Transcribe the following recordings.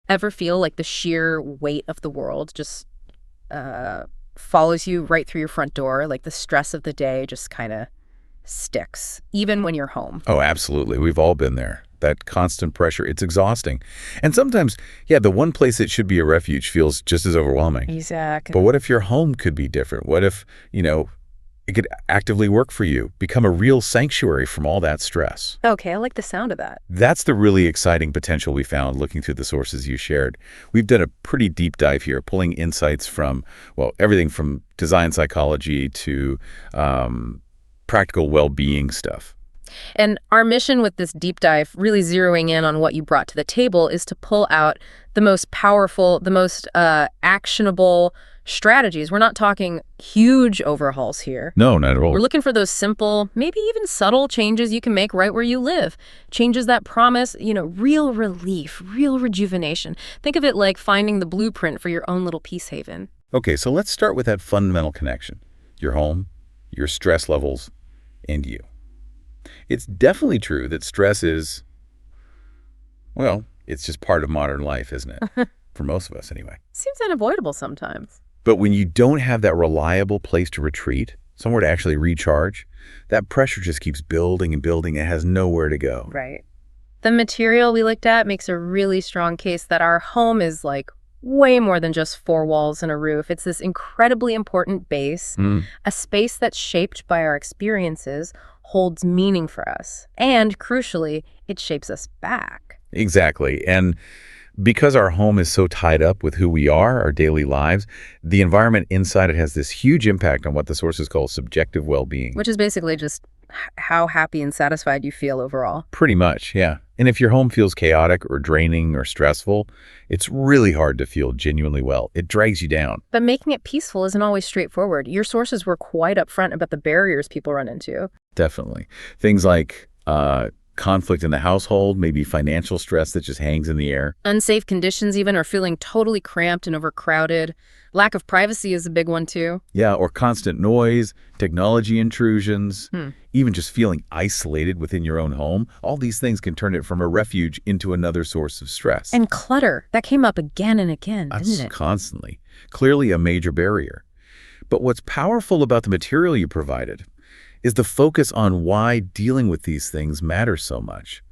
Ever feel like the sheer weight of the world just uh, follows you right through your front door? Like the stress of the day just kind of sticks, even when you're home. Oh, absolutely. We've all been there. That constant pressure, it's exhausting. And sometimes, yeah, the one place that should be a refuge feels just as overwhelming. Exactly. But what if your home could be different? What if, it could actively work for you, become a real sanctuary from all that stress? Okay, I like the sound of that. That's the really exciting potential we found looking through the sources you shared. We've done a pretty deep dive here, pulling insights from, well, everything from design psychology to practical well-being stuff. And our mission with this deep dive, really zeroing in on what you brought to the table, is to pull out the most powerful, the most actionable strategies. We're not talking huge overhauls here. No, not at all. We're looking for those simple, maybe even subtle changes you can make right where you live. Changes that promise, real relief, real rejuvenation. Think of it like finding the blueprint for your own little peace haven. Okay, so let's start with that fundamental connection. Your home, your stress levels, and you. It's definitely true that stress is, well, it's just part of modern life, isn't it? For most of us, anyway. Seems unavoidable sometimes. But when you don't have that reliable place to retreat, somewhere to actually recharge, that pressure just keeps building and building. It has nowhere to go. Right. The material we looked at makes a really strong case that our home is like way more than just four walls and a roof. It's this incredibly important base, a space that's shaped by our experiences, holds meaning for us, and crucially, it shapes us back. Exactly. And because our home is so tied up with who we are, our daily lives, the environment inside it has this huge impact on what the sources call subjective well-being. Which is basically just how happy and satisfied you feel overall. Pretty much, yeah. And if your home feels chaotic or draining or stressful, it's really hard to feel genuinely well. It drags you down. But making it peaceful isn't always straightforward. Your sources were quite upfront about the barriers people run into. Definitely. Things like conflict in the household, maybe financial stress that just hangs in the air. Unsafe conditions even, or feeling totally cramped and overcrowded. Lack of privacy is a big one too. Yeah, or constant noise, technology intrusions, even just feeling isolated within your own home. All these things can turn it from a refuge into another source of stress. And clutter, that came up again and again, didn't it? Constantly. Clearly a major barrier. But what's powerful about the material you provided is the focus on why dealing with these things matters so much,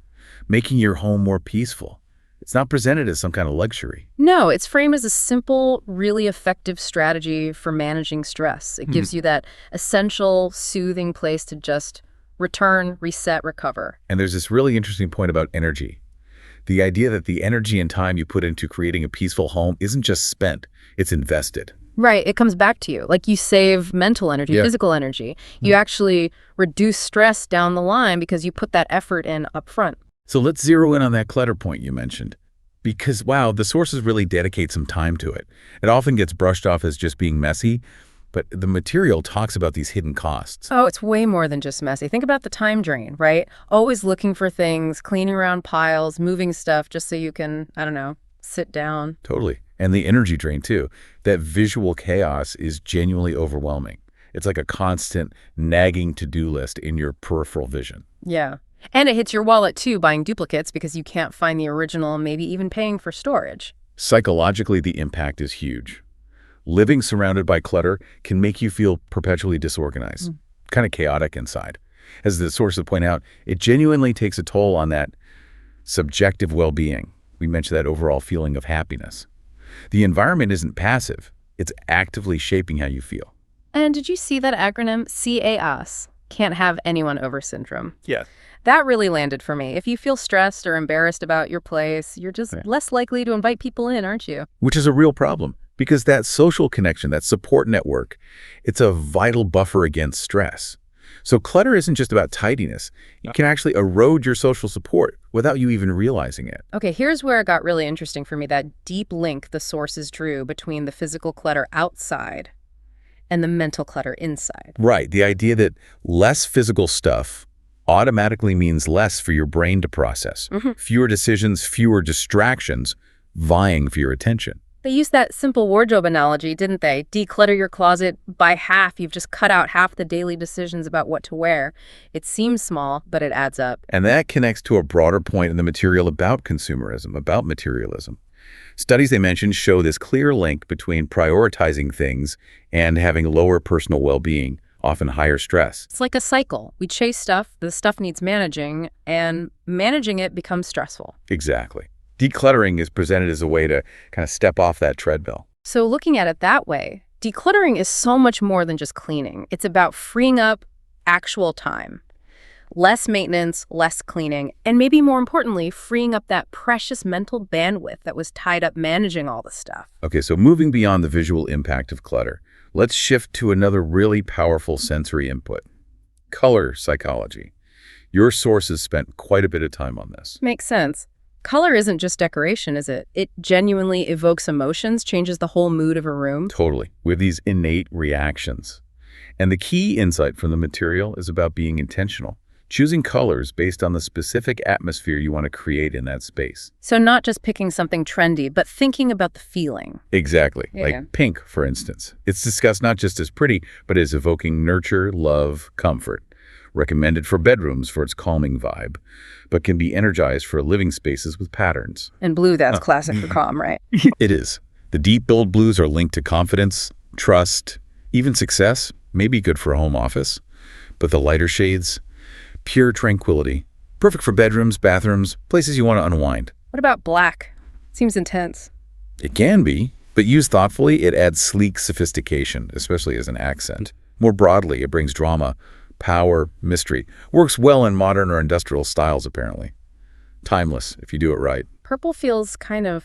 making your home more peaceful. It's not presented as some kind of luxury. No, it's framed as a simple, really effective strategy for managing stress. It gives you that essential, soothing place to just return, reset, recover. And there's this really interesting point about energy. The idea that the energy and time you put into creating a peaceful home isn't just spent, it's invested. Right, it comes back to you. Like you save mental energy, physical energy. You actually reduce stress down the line because you put that effort in up front. So let's zero in on that clutter point you mentioned. Because, wow, the sources really dedicate some time to it. It often gets brushed off as just being messy, but the material talks about these hidden costs. Oh, it's way more than just messy. Think about the time drain, right? Always looking for things, cleaning around piles, moving stuff just so you can, I don't know, sit down. Totally. And the energy drain, too. That visual chaos is genuinely overwhelming. It's like a constant nagging to-do list in your peripheral vision. Yeah. And it hits your wallet, too, buying duplicates because you can't find the original, maybe even paying for storage. Psychologically, the impact is huge. Living surrounded by clutter can make you feel perpetually disorganized, kind of chaotic inside. As the sources point out, it genuinely takes a toll on that subjective well-being. We mentioned that overall feeling of happiness. The environment isn't passive. It's actively shaping how you feel. And did you see that acronym CAS? Can't have anyone over syndrome. Yes. That really landed for me. If you feel stressed or embarrassed about your place, you're just less likely to invite people in, aren't you? Which is a real problem because that social connection, that support network, it's a vital buffer against stress. So clutter isn't just about tidiness. It can actually erode your social support without you even realizing it. Okay, here's where it got really interesting for me, that deep link the sources drew between the physical clutter outside and the mental clutter inside. Right, the idea that less physical stuff automatically means less for your brain to process. Fewer decisions, fewer distractions vying for your attention. They used that simple wardrobe analogy, didn't they? Declutter your closet by half. You've just cut out half the daily decisions about what to wear. It seems small, but it adds up. And that connects to a broader point in the material about consumerism, about materialism. Studies they mentioned show this clear link between prioritizing things and having lower personal well-being, often higher stress. It's like a cycle. We chase stuff, the stuff needs managing, and managing it becomes stressful. Exactly. Decluttering is presented as a way to kind of step off that treadmill. So looking at it that way, decluttering is so much more than just cleaning. It's about freeing up actual time. Less maintenance, less cleaning, and maybe more importantly, freeing up that precious mental bandwidth that was tied up managing all the stuff. Okay, so moving beyond the visual impact of clutter, let's shift to another really powerful sensory input: color psychology. Your sources spent quite a bit of time on this. Makes sense. Color isn't just decoration, is it? It genuinely evokes emotions, changes the whole mood of a room. Totally. We have these innate reactions. And the key insight from the material is about being intentional, choosing colors based on the specific atmosphere you want to create in that space. So not just picking something trendy, but thinking about the feeling. Exactly. Yeah. Like pink, for instance. It's discussed not just as pretty, but as evoking nurture, love, comfort. Recommended for bedrooms for its calming vibe, but can be energized for living spaces with patterns. And blue, that's classic for calm, right? It is. The deep build blues are linked to confidence, trust, even success, may be good for a home office. But the lighter shades, pure tranquility, perfect for bedrooms, bathrooms, places you want to unwind. What about black? Seems intense. It can be, but used thoughtfully, it adds sleek sophistication, especially as an accent. More broadly, it brings drama, power, mystery. Works well in modern or industrial styles, apparently. Timeless, if you do it right. Purple feels kind of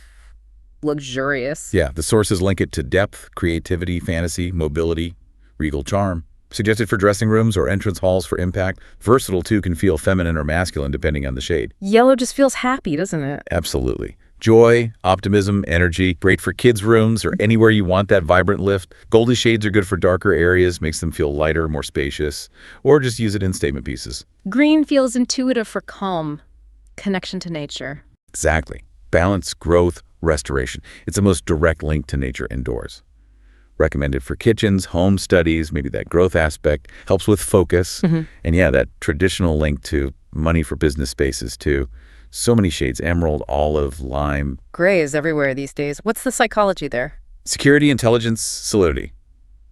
luxurious. Yeah, the sources link it to depth, creativity, fantasy, mobility, regal charm. Suggested for dressing rooms or entrance halls for impact. Versatile, too, can feel feminine or masculine depending on the shade. Yellow just feels happy, doesn't it? Absolutely. Joy, optimism, energy, great for kids' rooms or anywhere you want that vibrant lift. Goldy shades are good for darker areas, makes them feel lighter, more spacious, or just use it in statement pieces. Green feels intuitive for calm, connection to nature. Exactly. Balance, growth, restoration. It's the most direct link to nature indoors. Recommended for kitchens, home studies, maybe that growth aspect, helps with focus. And yeah, that traditional link to money for business spaces too. So many shades: emerald, olive, lime. Gray is everywhere these days. What's the psychology there? Security, intelligence, solidity,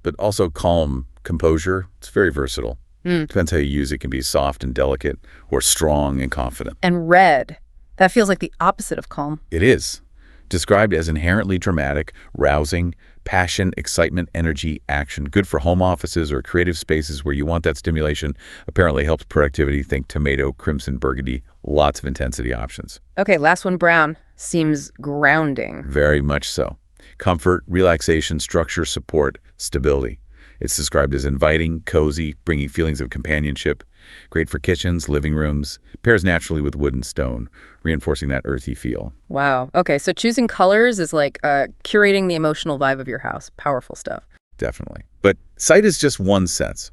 but also calm, composure. It's very versatile. Depends how you use it. It can be soft and delicate or strong and confident. And red. That feels like the opposite of calm. It is. Described as inherently dramatic, rousing, passion, excitement, energy, action. Good for home offices or creative spaces where you want that stimulation. Apparently helps productivity. Think tomato, crimson, burgundy. Lots of intensity options. Okay, last one, brown. Seems grounding. Very much so. Comfort, relaxation, structure, support, stability. It's described as inviting, cozy, bringing feelings of companionship. Great for kitchens, living rooms. Pairs naturally with wood and stone, reinforcing that earthy feel. Wow. Okay, so choosing colors is like curating the emotional vibe of your house. Powerful stuff. Definitely. But sight is just one sense.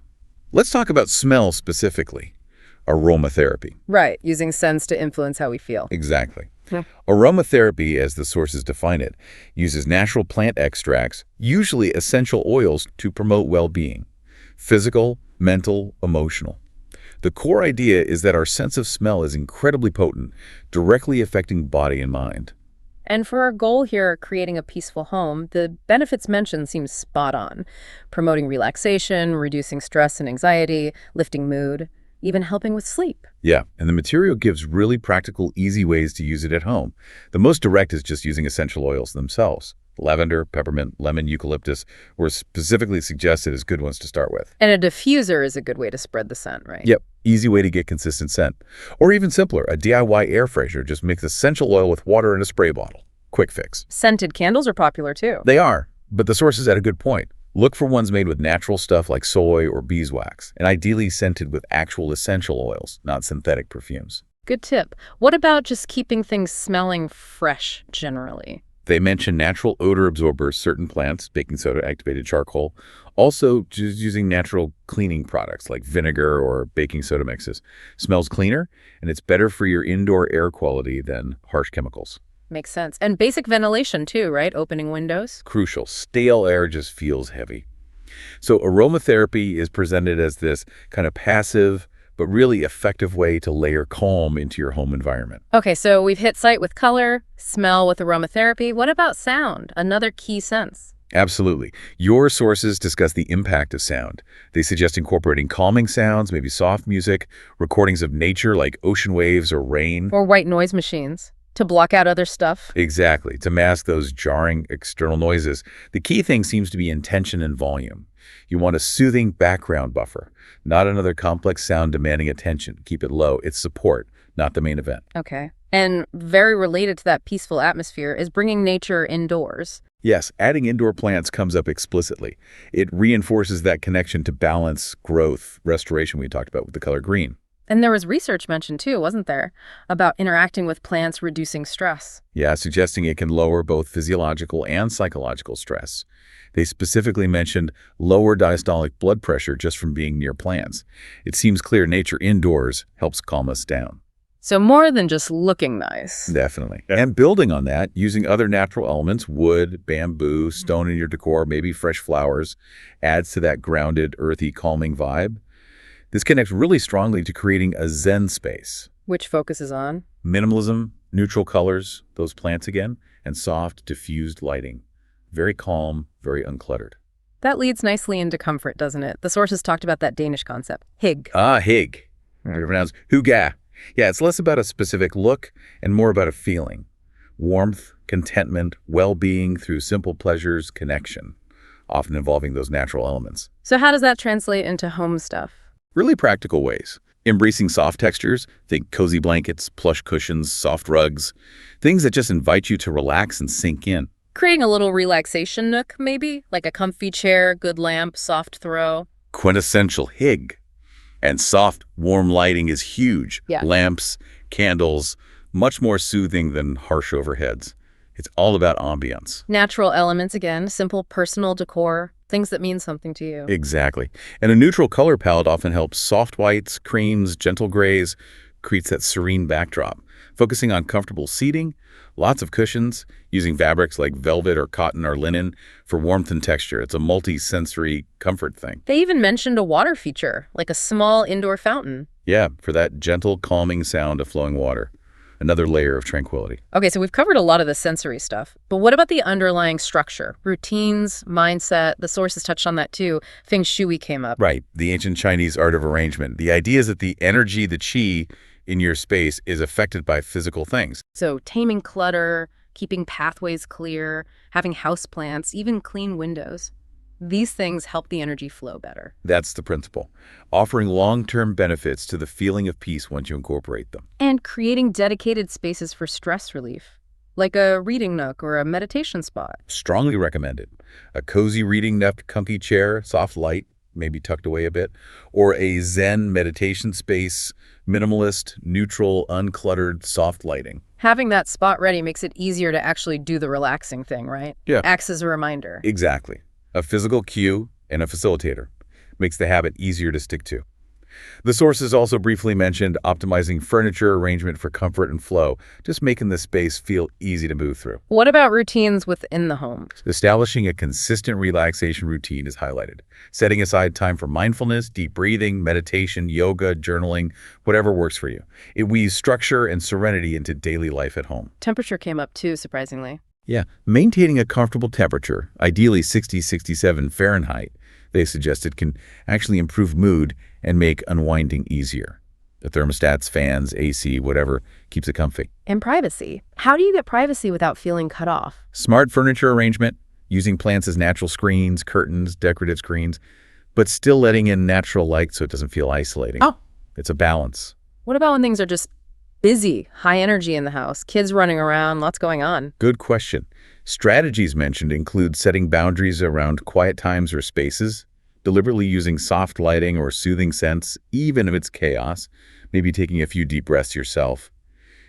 Let's talk about smell specifically. Aromatherapy. Right, using scents to influence how we feel. Exactly. Aromatherapy, as the sources define it, uses natural plant extracts, usually essential oils, to promote well-being. Physical, mental, emotional. The core idea is that our sense of smell is incredibly potent, directly affecting body and mind. And for our goal here, creating a peaceful home, the benefits mentioned seem spot on. Promoting relaxation, reducing stress and anxiety, lifting mood, even helping with sleep. Yeah, and the material gives really practical, easy ways to use it at home. The most direct is just using essential oils themselves. Lavender, peppermint, lemon, eucalyptus were specifically suggested as good ones to start with. And a diffuser is a good way to spread the scent, right? Yep, easy way to get consistent scent. Or even simpler, a DIY air freshener. Just mix essential oil with water in a spray bottle. Quick fix. Scented candles are popular too. They are, but the source is at a good point. Look for ones made with natural stuff like soy or beeswax, and ideally scented with actual essential oils, not synthetic perfumes. Good tip. What about just keeping things smelling fresh generally? They mention natural odor absorbers, certain plants, baking soda, activated charcoal. Also, just using natural cleaning products like vinegar or baking soda mixes. Smells cleaner, and it's better for your indoor air quality than harsh chemicals. Makes sense. And basic ventilation too, right? Opening windows. Crucial. Stale air just feels heavy. So aromatherapy is presented as this kind of passive but really effective way to layer calm into your home environment. Okay, so we've hit sight with color, smell with aromatherapy. What about sound? Another key sense. Absolutely. Your sources discuss the impact of sound. They suggest incorporating calming sounds, maybe soft music, recordings of nature like ocean waves or rain. Or white noise machines to block out other stuff. Exactly, to mask those jarring external noises. The key thing seems to be intention and volume. You want a soothing background buffer, not another complex sound demanding attention. Keep it low. It's support, not the main event. Okay. And very related to that peaceful atmosphere is bringing nature indoors. Yes, adding indoor plants comes up explicitly. It reinforces that connection to balance, growth, restoration we talked about with the color green. And there was research mentioned too, wasn't there, about interacting with plants reducing stress. Yeah, suggesting it can lower both physiological and psychological stress. They specifically mentioned lower diastolic blood pressure just from being near plants. It seems clear nature indoors helps calm us down. So more than just looking nice. Definitely. And building on that, using other natural elements, wood, bamboo, stone in your decor, maybe fresh flowers, adds to that grounded, earthy, calming vibe. This connects really strongly to creating a Zen space. Which focuses on? Minimalism, neutral colors, those plants again, and soft, diffused lighting. Very calm, very uncluttered. That leads nicely into comfort, doesn't it? The sources talked about that Danish concept, hygge. Hygge. Pronounced hygge. Yeah, it's less about a specific look and more about a feeling. Warmth, contentment, well-being through simple pleasures, connection, often involving those natural elements. So how does that translate into home stuff? Really practical ways. Embracing soft textures, think cozy blankets, plush cushions, soft rugs, things that just invite you to relax and sink in. Creating a little relaxation nook, maybe? Like a comfy chair, good lamp, soft throw. Quintessential hygge. And soft, warm lighting is huge. Yeah. Lamps, candles, much more soothing than harsh overheads. It's all about ambience. Natural elements again, simple personal decor, things that mean something to you. Exactly. And a neutral color palette often helps. Soft whites, creams, gentle grays, creates that serene backdrop. Focusing on comfortable seating, lots of cushions, using fabrics like velvet or cotton or linen for warmth and texture. It's a multi-sensory comfort thing. They even mentioned a water feature, like a small indoor fountain. Yeah, for that gentle, calming sound of flowing water. Another layer of tranquility. Okay, so we've covered a lot of the sensory stuff, but what about the underlying structure? Routines, mindset, the sources touched on that too. Feng Shui came up. Right, the ancient Chinese art of arrangement. The idea is that the energy, the qi in your space is affected by physical things. So taming clutter, keeping pathways clear, having houseplants, even clean windows. These things help the energy flow better. That's the principle. Offering long-term benefits to the feeling of peace once you incorporate them. And creating dedicated spaces for stress relief, like a reading nook or a meditation spot. Strongly recommended. A cozy reading nook, comfy chair, soft light, maybe tucked away a bit, or a Zen meditation space, minimalist, neutral, uncluttered, soft lighting. Having that spot ready makes it easier to actually do the relaxing thing, right? Yeah. Acts as a reminder. Exactly. A physical cue and a facilitator. Makes the habit easier to stick to. The sources also briefly mentioned optimizing furniture arrangement for comfort and flow, just making the space feel easy to move through. What about routines within the home? Establishing a consistent relaxation routine is highlighted. Setting aside time for mindfulness, deep breathing, meditation, yoga, journaling, whatever works for you. It weaves structure and serenity into daily life at home. Temperature came up too, surprisingly. Yeah, maintaining a comfortable temperature, ideally 60-67 Fahrenheit, they suggested can actually improve mood and make unwinding easier. The thermostats, fans, AC, whatever, keeps it comfy. And privacy. How do you get privacy without feeling cut off? Smart furniture arrangement, using plants as natural screens, curtains, decorative screens, but still letting in natural light so it doesn't feel isolating. Oh. It's a balance. What about when things are just busy, high energy in the house, kids running around, lots going on? Good question. Strategies mentioned include setting boundaries around quiet times or spaces, deliberately using soft lighting or soothing scents, even if it's chaos, maybe taking a few deep breaths yourself.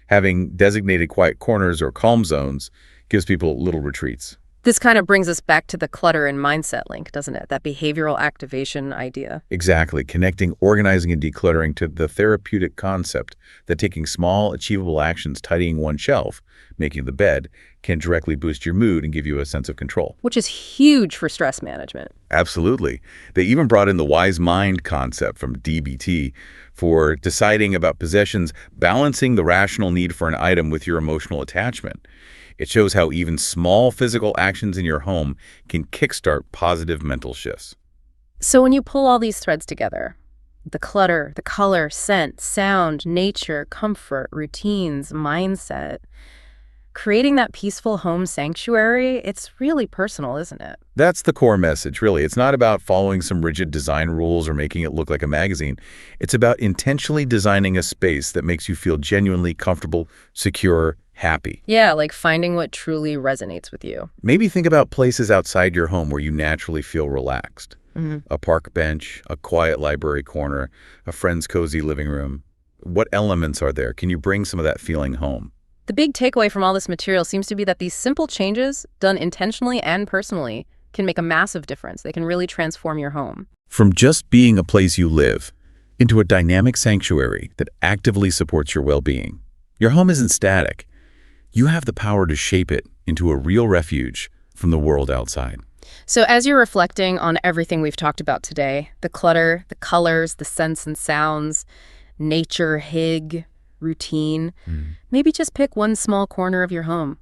Having designated quiet corners or calm zones gives people little retreats. This kind of brings us back to the clutter and mindset link, doesn't it? That behavioral activation idea. Exactly, connecting organizing and decluttering to the therapeutic concept that taking small, achievable actions, tidying one shelf, making the bed, can directly boost your mood and give you a sense of control. Which is huge for stress management. Absolutely. They even brought in the wise mind concept from DBT for deciding about possessions, balancing the rational need for an item with your emotional attachment. It shows how even small physical actions in your home can kickstart positive mental shifts. So when you pull all these threads together, the clutter, the color, scent, sound, nature, comfort, routines, mindset, creating that peaceful home sanctuary, it's really personal, isn't it? That's the core message, really. It's not about following some rigid design rules or making it look like a magazine. It's about intentionally designing a space that makes you feel genuinely comfortable, secure, happy. Yeah, like finding what truly resonates with you. Maybe think about places outside your home where you naturally feel relaxed. Mm-hmm. A park bench, a quiet library corner, a friend's cozy living room. What elements are there? Can you bring some of that feeling home? The big takeaway from all this material seems to be that these simple changes, done intentionally and personally, can make a massive difference. They can really transform your home. From just being a place you live into a dynamic sanctuary that actively supports your well-being. Your home isn't static. You have the power to shape it into a real refuge from the world outside. So as you're reflecting on everything we've talked about today, the clutter, the colors, the scents and sounds, nature, hygge, routine, maybe just pick one small corner of your home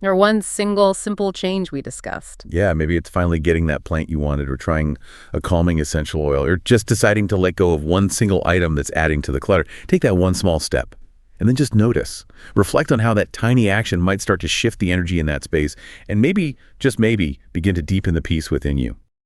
or one single simple change we discussed. Yeah, maybe it's finally getting that plant you wanted or trying a calming essential oil or just deciding to let go of one single item that's adding to the clutter. Take that one small step and then just notice. Reflect on how that tiny action might start to shift the energy in that space and maybe, just maybe, begin to deepen the peace within you.